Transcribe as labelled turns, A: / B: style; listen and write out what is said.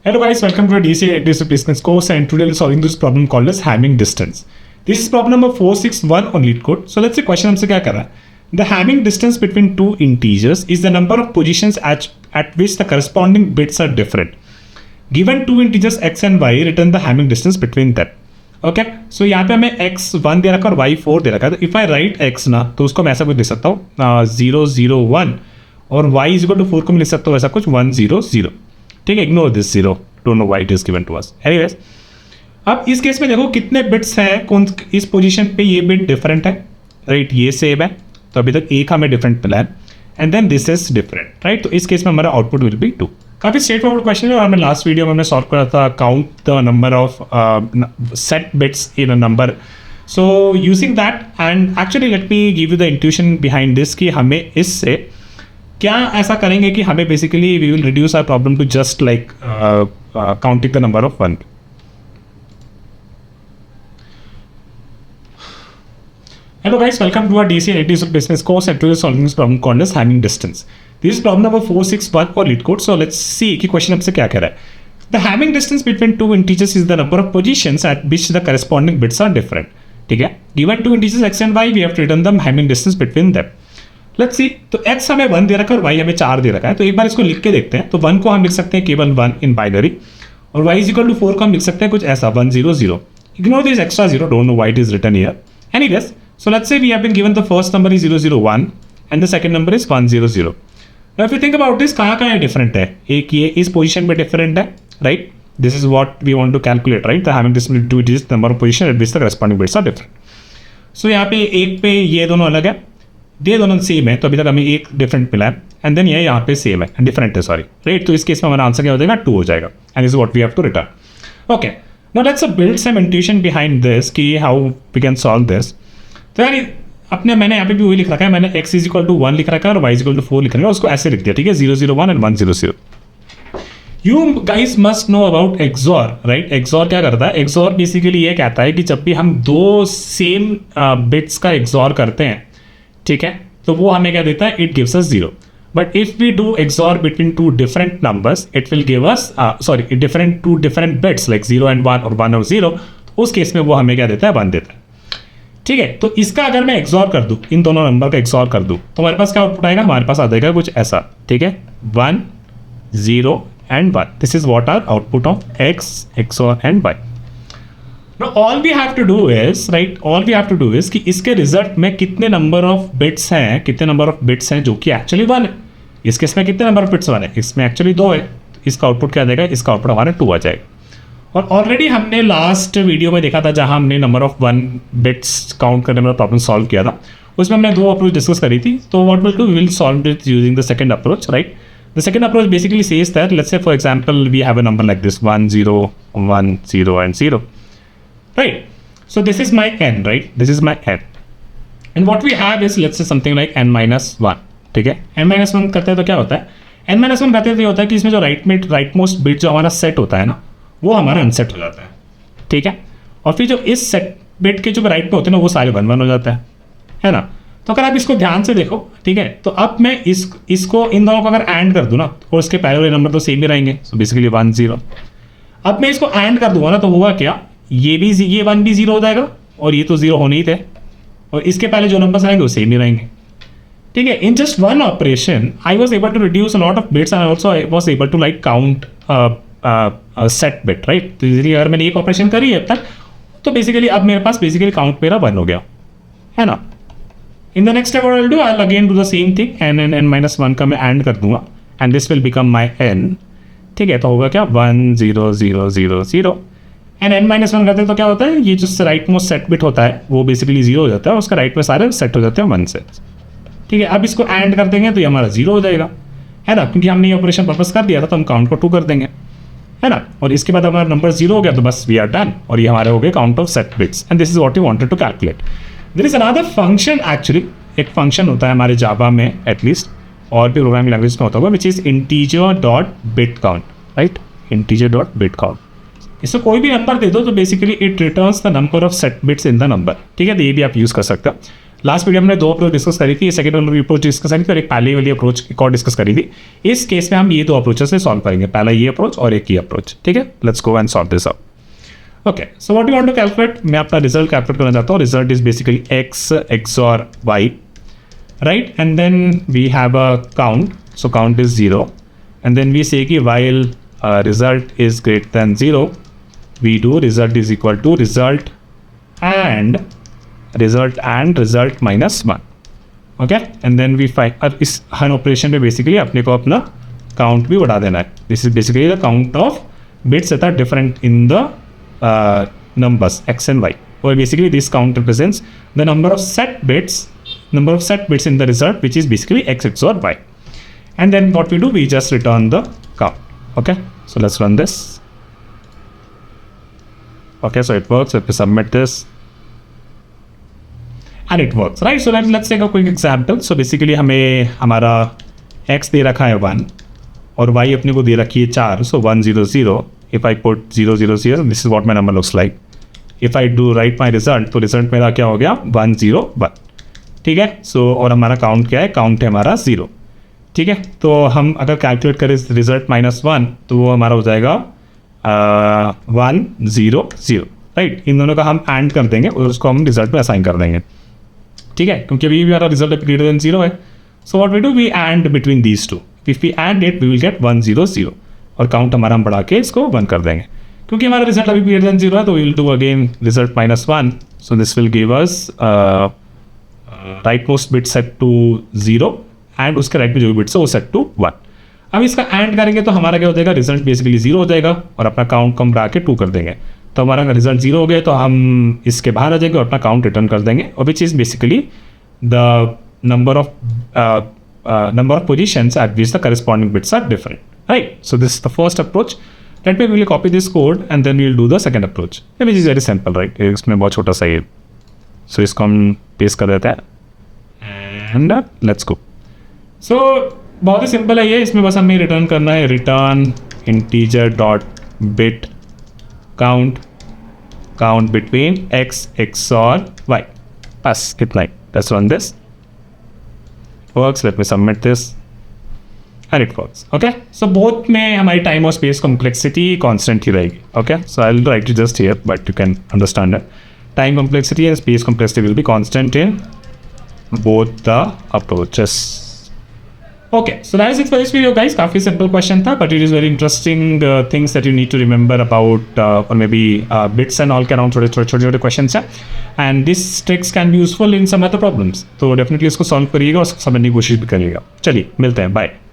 A: Hello guys, welcome to the DCA Business course, and today we're solving this problem called as Hamming distance. This is problem number 461 on LeetCode. So let's say question हमसे क्या कर रहा है? The Hamming distance between two integers is the number of positions at which the corresponding bits are different. Given two integers x and y, return the Hamming distance between them. Okay, so यहाँ पे हमें x 1 दे रखा और y 4 दे रखा है. तो if I write x ना, तो उसको मैं ऐसा कुछ लिख सकता हूँ 0 0 1 और y is equal to 4 को मैं लिख सकता हूँ ऐसा कुछ 1 0 0. ठीक है, ignore this zero, don't know why it is given to us. Anyways, अब इस केस में देखो कितने बिट्स हैं, कौन इस पोजीशन पे ये बिट डिफरेंट है, राइट, ये सेम है, तो अभी तक एक हमें डिफरेंट मिला है, and then this is different, right. तो इस केस में हमारा आउटपुट विल बी 2. काफ़ी स्ट्रेट फॉरवर्ड क्वेश्चन है और हमने लास्ट वीडियो में हमने सॉल्व करा था count the number of set bits in a number. So using that and actually let me give you the intuition behind this कि हमें इससे क्या ऐसा करेंगे कि हमें basically we will reduce our problem to just like counting the number of 1. Hello guys, welcome to our DCA Business course, and today solving this problem called as Hamming distance. This is problem number 461 for LeetCode. So let's see कि question हमसे क्या कह रहा है. The Hamming distance between two integers is the number of positions at which the corresponding bits are different. ठीक है, given two integers x and y, we have to return the Hamming distance between them. Let's see, तो x हमें 1 दे रखा है और y हमें 4 दे रखा है. तो एक बार इसको लिख के देखते हैं. तो 1 को हम लिख सकते हैं केवल 1 इन बाइनरी, और y इज इक्वल टू 4 को हम लिख सकते हैं कुछ ऐसा 1 0 0. Ignore this extra 0, don't know why it is written here. Anyways, so let's say we have been given the first number is 0 0 1 and the second number is 1 0 0. Now if you think about this, कहाँ different है, एक ये इस पोजीशन में different है, right. This is what we want to calculate, right. The Hamming distance is number of position at which the corresponding bits are different. So यहाँ पे एक पे ये दोनों अलग है, ये दोनों सेम है, तो अभी तक हमें एक डिफरेंट मिला है, एंड देन ये यहाँ पे सेम है, डिफरेंट है, सॉरी, राइट. तो इस केस में हमारा आंसर क्या हो जाएगा, 2 हो जाएगा, and is what we have to return. Okay, now let's build some intuition behind this कि how we can solve this. तो यार अपने मैंने यहाँ पे भी वही लिख रखा है, मैंने x इज इक्वल टू 1 लिख रखा है और y इज इक्वल टू 4 लिख रखा है, उसको ऐसे लिख दिया, ठीक है, 0 0 1 and 1 0 0. You guys must know about XOR, right? XOR क्या करता है? XOR बेसिकली ये कहता है कि जब भी हम दो सेम बिट्स का XOR करते हैं, ठीक है, तो वो हमें क्या देता है, it gives us 0. But if we do XOR between two different numbers, it will give us different bits like 0 and 1 और 1 और 0. तो उस केस में वो हमें क्या देता है, 1 देता है, ठीक है. तो इसका अगर मैं XOR कर दूँ, इन दोनों नंबर का XOR कर दूँ, तो हमारे पास क्या आउटपुट आएगा, हमारे पास आ जाएगा कुछ ऐसा, ठीक है, 1 0 and 1. This is what our output of x, XOR and y. Now all we have to do is, right, all we have to do is कि इसके रिजल्ट में कितने नंबर ऑफ बिट्स हैं, कितने नंबर ऑफ बिट्स हैं जो कि actually 1 है. इस केस में कितने नंबर ऑफ बिट्स 1 है, इसमें एक्चुअली 2 है. इसका आउटपुट क्या देगा, इसका आउटपुट हमारा 2 आ जाएगा. और ऑलरेडी हमने लास्ट वीडियो में देखा था जहाँ हमने नंबर ऑफ 1 बिट्स काउंट करने वाला प्रॉब्लम सॉल्व किया था, उसमें हमने 2 अप्रोच डिस्कस करी थी. तो what will do, we will solve it using the second approach, right. The second approach basically says that, let's say for example we have a number like this 1 0 1 0 and 0, right. So this is my n, right, this is my n, and what we have is let's say something like n minus 1, ठीक है. n minus 1 करते हैं तो क्या होता है, n minus 1 करते हैं तो ये होता है कि इसमें जो राइट मोस्ट बिट जो हमारा सेट होता है ना, वो हमारा अनसेट हो जाता है, ठीक है. और फिर जो इस सेट बिट के जो राइट पे होते हैं ना, वो सारे 1 1 हो जाता है ना. तो अगर आप इसको ध्यान से देखो, ठीक है, तो अब मैं इसको इन दोनों को अगर एंड कर दूँ ना, और इसके पहले वाले नंबर तो सेम ही रहेंगे, सो बेसिकली 1 0. अब मैं इसको एंड कर दूंगा ना, तो होगा क्या, ये 1 भी 0 हो जाएगा, और ये तो 0 होने ही थे, और इसके पहले जो नंबर्स आएंगे वो सेम ही रहेंगे, ठीक है. In just one operation I was able to reduce a lot of bits and also I was able to like count set bit, right. तो इसलिए अगर मैंने एक ऑपरेशन करी है अब तक, तो बेसिकली अब मेरे पास बेसिकली काउंट मेरा 1 हो गया, है ना. In the next step what I'll do, I'll again do the same thing, n minus 1 का मैं एंड कर दूंगा, and this will become my n, ठीक है. तो होगा क्या, 1 0 0 0 0, and n minus 1 करते हैं तो क्या होता है, ये जो राइट मोस्ट सेट बिट होता है वो बेसिकली 0 हो जाता है, उसका राइट में सारे सेट हो जाते हैं 1 से, ठीक है. अब इसको एंड कर देंगे तो ये हमारा 0 हो जाएगा, है ना, क्योंकि हमने ये ऑपरेशन पर्पस कर दिया था, तो हम काउंट को 2 कर देंगे, है ना. और इसके बाद हमारा नंबर 0 हो गया, तो बस वी आर डन, और ये हमारे हो गए count of set bits, and this is what you wanted to calculate. There is another function, actually एक फंक्शन होता है हमारे जावा में, एटलीस्ट और भी प्रोग्रामिंग लैंग्वेज में होता होगा, which is integer dot bit count, right, integer dot bit count. इसको कोई भी नंबर दे दो तो basically it returns the number of set bits in the number, ठीक है. तो ये भी आप यूज़ कर सकते हो. लास्ट वीडियो हमने 2 अप्रोच डिस्कस करी थी, सेकंड वाली अप्रोच डिस्कस करी थी और एक पहले वाली अप्रोच एक और डिस्कस करी थी। इस केस में हम ये 2 अप्रोचेस से सॉल्व करेंगे, पहला ये अप्रोच और एक ये अप्रोच, ठीक है। Let's go and solve this out. Okay, so what you want to calculate, मैं अपना रिजल्ट कैलकुलेट करना चाहता हूँ। Result is basically x XOR y, right, and then we have a count, so count is 0 and then we say कि while result is greater than 0 we do result is equal to result and result minus 1, okay, and then we find अब इस हर operation पे basically अपने को अपना count भी बढ़ा देना है। This is basically the count of bits that are different in the numbers x and y, or basically this count represents the number of set bits in the result, which is basically x XOR y, and then what we do, we just return the count. Okay, so let's run this. Okay, so it works. If we submit this and it works, right? So let's take a quick example. So basically हमें हमारा x दे रखा है 1 और y अपने को दे रखी है 4, so 1 0 0. If I put 0 0 0, this is what my number looks like. If I do write my result, तो रिजल्ट मेरा क्या हो गया 1 0 1, ठीक है। सो और हमारा काउंट क्या है, काउंट है हमारा 0, ठीक है। तो हम अगर कैलकुलेट करें रिजल्ट -1 तो वो हमारा हो जाएगा 1 0 0, राइट। इन दोनों का हम एंड कर देंगे और उसको हम रिजल्ट में असाइन कर देंगे, ठीक है, क्योंकि अभी भी हमारा रिजल्ट ग्रेटर देन 0 है। So what we do, we and between these two, if we and it we will get 1 0 0 और काउंट हमारा हम बढ़ा के इसको 1 कर देंगे। क्योंकि हमारा रिजल्ट अभी ग्रेटर देन 0 है तो we will do again result -1, so this will give us rightmost bit set to 0 and उसके राइट में जो भी बिट्स है वो सेट टू 1। अब इसका एंड करेंगे तो हमारा क्या हो जाएगा, रिजल्ट बेसिकली 0 हो जाएगा और अपना काउंट कम बढ़ा के 2 कर देंगे। तो हमारा रिजल्ट 0 हो गया तो हम इसके बाहर आ जाएंगे और अपना काउंट रिटर्न कर देंगे, और which is basically the number of positions at which the corresponding bits are different, right? So this is the first approach. Let me really copy this code and then we'll do the second approach, which is very simple, right? इसमें बहुत छोटा सा है, so इसको हम paste कर देते हैं and let's go. So बहुत ही सिंपल है ये, इसमें बस हमें रिटर्न करना है, return integer dot bit count between x XOR y, बस इतना ही। Let's run this. Works. Let me submit this and it works. Okay, so both में हमारी time और space complexity constant ही रहेगी। Okay, so I'll write it just here but you can understand it. Time complexity and space complexity will be constant in both the approaches. Okay, so that is it for this video, guys. काफ़ी simple question था, but it is very interesting things that you need to remember about or maybe bits and all के around छोटे questions हैं, and these tricks can be useful in some other problems. तो definitely इसको solve करिएगा और समझने की कोशिश भी करिएगा। चलिए मिलते हैं, bye.